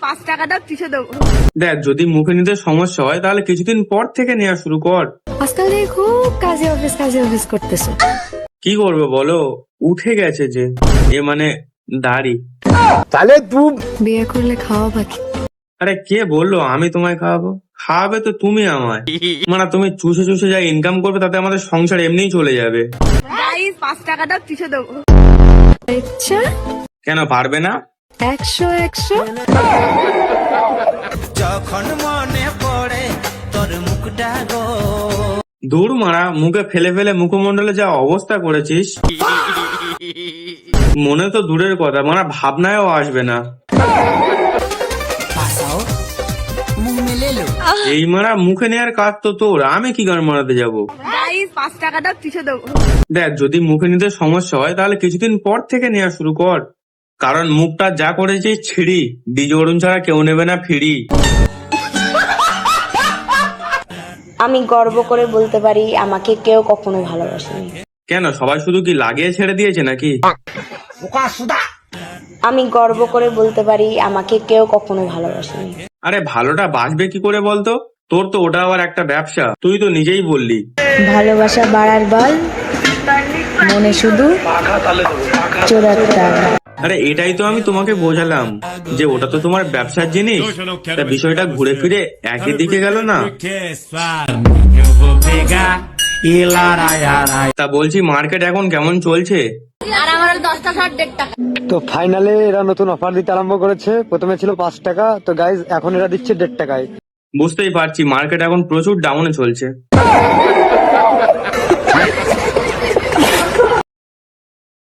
5 টাকা দাও, কিসে দেবো? দেখ, যদি মুখে নিতে সমস্যা হয় তাহলে কিছুদিন পর থেকে নেওয়া শুরু কর। আজকাল দেখি খুব কাজে অফিস করতেছো। কি করবে বলো, উঠে গেছে যে এ মানে দাড়ি। বিয়ে করলে খাওয়া বাকি। আরে কে বললো আমি তোমায় খাওয়াবো? খাওয়াবে তো তুমি আমায়। মানে তুমি চুষে চুষে যা ইনকাম করবে তাতে আমাদের সংসার এমনিই চলে যাবে। 5 টাকা দাও, কিসে দেবো? আচ্ছা, কেন পারবে না? 100 যখন মনে পড়ে তোর মুখটা গো। দূর মারা, মুখে ফেলে ফেলে মুখমণ্ডলে যা অবস্থা করেছিস, মনে তো দূরের কথা, মানে ভাবনায়ও আসবে না। পাসাও মুখ মেলে লো। এই মারা মুখে নেওয়ার কাজ তো তোর, আমি কি গান মারাতে যাবো? 5 টাকা দাও, কিসে দেবো? দেখ, যদি মুখে নিতে সমস্যা হয় তাহলে কিছুদিন পর থেকে নেওয়া শুরু কর। কারণ মুখটা যা করেছিস ছিড়ি, ডিজে অরুণ ছাড়া কেউ নেবে না ফিরি। আমি গর্ব করে বলতে পারি আমাকে কেউ কখনো ভালোবাসেনি। কেন, সবাই শুধু কি লাগিয়ে ছেড়ে দিয়েছে নাকি? আমি গর্ব করে বলতে পারি আমাকে কেউ কখনো ভালোবাসেনি। আরে ভালোটা বাঁচবে কি করে বলতো? তোর তো ওটা আবার একটা ব্যবসা, তুই তো নিজেই বললি। ভালোবাসা বাড়ার বল, মনে শুধু চোরার তাল। আরে এটাই তো আমি তোমাকে বোঝালাম যে ওটা তো তোমার ব্যবসার জিনিস, তা বিষয়টা ঘুরে ফিরে একই দিকে গেল না? তা বলছি, মার্কেট এখন কেমন চলছে? আর আমার 10টা শার্ট 1.5 টাকা। তো ফাইনালে এরা নতুন অফার দিতে আরম্ভ করেছে। প্রথমে ছিল 5 টাকা, তো গাইজ এখন এরা দিচ্ছে 1.5 টাকায়। বুঝতেই পারছি মার্কেট এখন প্রচুর ডাউনে চলছে।